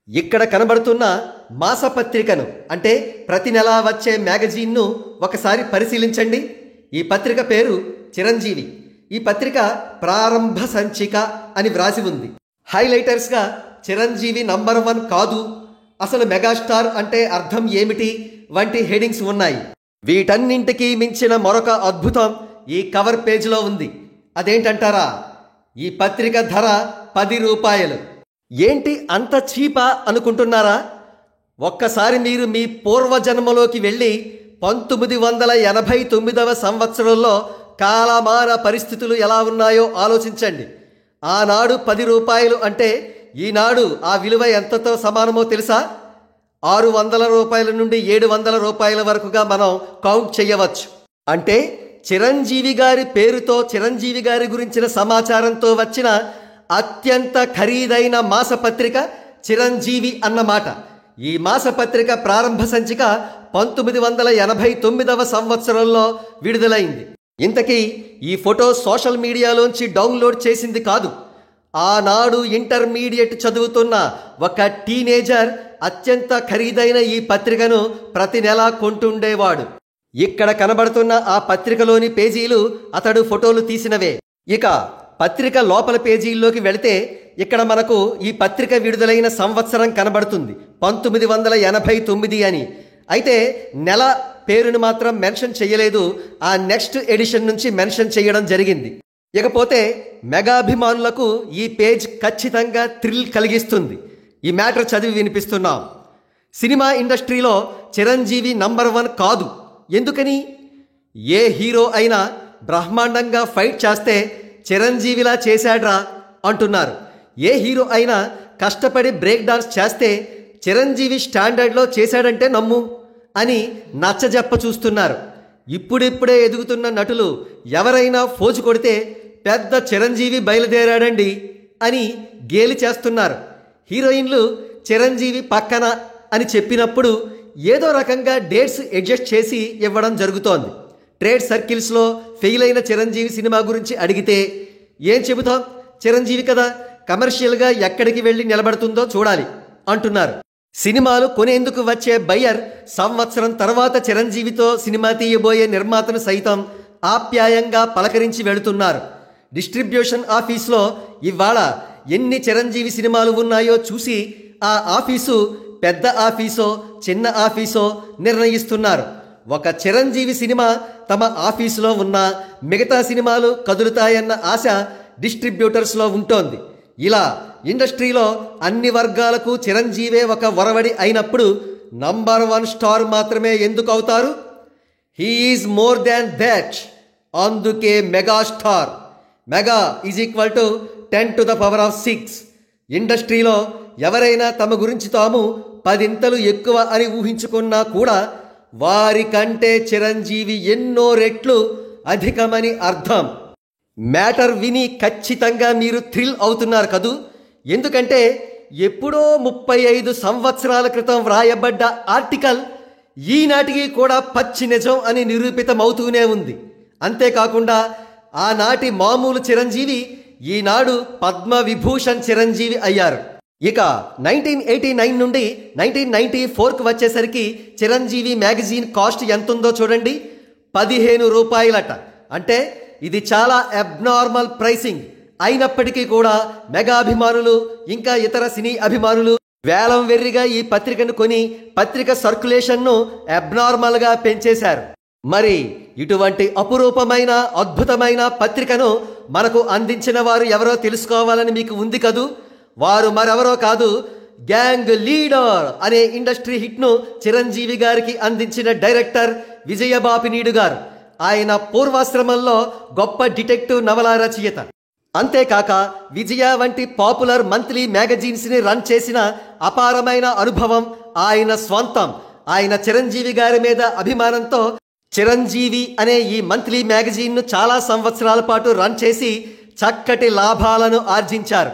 ఇక్కడ కనబడుతున్న మాసపత్రికను అంటే ప్రతి నెల వచ్చే మ్యాగజైన్ను ఒకసారి పరిశీలించండి. ఈ పత్రిక పేరు చిరంజీవి. ఈ పత్రిక ప్రారంభ సంచిక అని వ్రాసి ఉంది. హైలైటర్స్గా చిరంజీవి నంబర్ 1 కాదు, అసలు మెగాస్టార్ అంటే అర్థం ఏమిటి వంటి హెడింగ్స్ ఉన్నాయి. వీటన్నింటికీ మించిన మరొక అద్భుతం ఈ కవర్ పేజీలో ఉంది. అదేంటంటారా? ఈ పత్రిక ధర 10 రూపాయలు. ఏంటి అంత చీపా అనుకుంటున్నారా? ఒక్కసారి మీరు మీ పూర్వజన్మలోకి వెళ్ళి 1989వ సంవత్సరంలో కాలమాన పరిస్థితులు ఎలా ఉన్నాయో ఆలోచించండి. ఆనాడు 10 రూపాయలు అంటే ఈనాడు ఆ విలువ ఎంతతో సమానమో తెలుసా? 600 రూపాయల నుండి 700 రూపాయల వరకుగా మనం కౌంట్ చేయవచ్చు. అంటే చిరంజీవి గారి పేరుతో, చిరంజీవి గారి గురించిన సమాచారంతో వచ్చిన అత్యంత ఖరీదైన మాసపత్రిక చిరంజీవి అన్నమాట. ఈ మాసపత్రిక ప్రారంభ సంచిక 1989వ సంవత్సరంలో విడుదలైంది. ఇంతకీ ఈ ఫోటో సోషల్ మీడియాలోంచి డౌన్లోడ్ చేసింది కాదు. ఆనాడు ఇంటర్మీడియట్ చదువుతున్న ఒక టీనేజర్ అత్యంత ఖరీదైన ఈ పత్రికను ప్రతి నెల కొంటుండేవాడు. ఇక్కడ కనబడుతున్న ఆ పత్రికలోని పేజీలు అతడు ఫోటోలు తీసినవే. ఇక పత్రిక లోపల పేజీల్లోకి వెళితే ఇక్కడ మనకు ఈ పత్రిక విడుదలైన సంవత్సరం కనబడుతుంది, 1989 అని. అయితే నెల పేరును మాత్రం మెన్షన్ చేయలేదు. ఆ నెక్స్ట్ ఎడిషన్ నుంచి మెన్షన్ చేయడం జరిగింది. ఇకపోతే మెగాభిమానులకు ఈ పేజ్ ఖచ్చితంగా థ్రిల్ కలిగిస్తుంది. ఈ మ్యాటర్ చదివి వినిపిస్తున్నాం. సినిమా ఇండస్ట్రీలో చిరంజీవి నంబర్ 1 కాదు. ఎందుకని? ఏ హీరో అయినా బ్రహ్మాండంగా ఫైట్ చేస్తే చిరంజీవిలా చేశాడ్రా అంటున్నారు. ఏ హీరో అయినా కష్టపడి బ్రేక్ డాన్స్ చేస్తే చిరంజీవి స్టాండర్డ్లో చేశాడంటే నమ్ము అని నచ్చజెప్ప చూస్తున్నారు. ఇప్పుడిప్పుడే ఎదుగుతున్న నటులు ఎవరైనా ఫోజు కొడితే పెద్ద చిరంజీవి బయలుదేరాడండి అని గేలి చేస్తున్నారు. హీరోయిన్లు చిరంజీవి పక్కన అని చెప్పినప్పుడు ఏదో రకంగా డేట్స్ అడ్జస్ట్ చేసి ఇవ్వడం జరుగుతోంది. ట్రేడ్ సర్కిల్స్లో ఫెయిల్ అయిన చిరంజీవి సినిమా గురించి అడిగితే ఏం చెబుతాం, చిరంజీవి కదా, కమర్షియల్గా ఎక్కడికి వెళ్ళి నిలబడుతుందో చూడాలి అంటున్నారు. సినిమాలు కొనేందుకు వచ్చే బయ్యర్ సంవత్సరం తర్వాత చిరంజీవితో సినిమా తీయబోయే నిర్మాతను సైతం ఆప్యాయంగా పలకరించి వెళుతున్నారు. డిస్ట్రిబ్యూషన్ ఆఫీస్లో ఇవాళ ఎన్ని చిరంజీవి సినిమాలు ఉన్నాయో చూసి ఆ ఆఫీసు పెద్ద ఆఫీసో చిన్న ఆఫీసో నిర్ణయిస్తున్నారు. ఒక చిరంజీవి సినిమా తమ ఆఫీసులో ఉన్న మిగతా సినిమాలు కదులుతాయన్న ఆశ డిస్ట్రిబ్యూటర్స్లో ఉంటోంది. ఇలా ఇండస్ట్రీలో అన్ని వర్గాలకు చిరంజీవే ఒక వరవడి అయినప్పుడు నంబర్ 1 స్టార్ మాత్రమే ఎందుకు అవుతారు? He is more than that. అందుకే megastar. Mega is equal to 10⁶. ఇండస్ట్రీలో ఎవరైనా తమ గురించి తాము 10 ఎక్కువ అని ఊహించుకున్నా కూడా వారికంటే చిరంజీవి ఎన్నో రెట్లు అధికమని అర్థం. మ్యాటర్ విని ఖచ్చితంగా మీరు థ్రిల్ అవుతున్నారు కదూ. ఎందుకంటే ఎప్పుడో 35 సంవత్సరాల క్రితం వ్రాయబడ్డ ఆర్టికల్ ఈనాటికి కూడా పచ్చి నిజం అని నిరూపితమవుతూనే ఉంది. అంతేకాకుండా ఆనాటి మామూలు చిరంజీవి ఈనాడు పద్మవిభూషణ్ చిరంజీవి అయ్యారు. ఇక 1989 నుండి 1994కు వచ్చేసరికి చిరంజీవి మ్యాగజైన్ కాస్ట్ ఎంతుందో చూడండి, 15 రూపాయలట. అంటే ఇది చాలా అబ్నార్మల్ ప్రైసింగ్. అయినప్పటికీ కూడా మెగాభిమానులు ఇంకా ఇతర సినీ అభిమానులు వేలం వెర్రిగా ఈ పత్రికను కొని పత్రిక సర్క్యులేషన్ను అబ్నార్మల్గా పెంచేశారు. మరి ఇటువంటి అపురూపమైన అద్భుతమైన పత్రికను మనకు అందించిన వారు ఎవరో తెలుసుకోవాలని మీకు ఉంది కదూ. వారు మరెవరో కాదు, గ్యాంగ్ లీడర్ అనే ఇండస్ట్రీ హిట్ను చిరంజీవి గారికి అందించిన డైరెక్టర్ విజయబాపినీడు గారు. ఆయన పూర్వాశ్రమంలో గొప్ప డిటెక్టివ్ నవల రచయిత. అంతేకాక విజయ వంటి పాపులర్ మంత్లీ మ్యాగజైన్స్ని రన్ చేసిన అపారమైన అనుభవం ఆయన స్వంతం. ఆయన చిరంజీవి గారి మీద అభిమానంతో చిరంజీవి అనే ఈ మంత్లీ మ్యాగజైన్ను చాలా సంవత్సరాల పాటు రన్ చేసి చక్కటి లాభాలను ఆర్జించారు.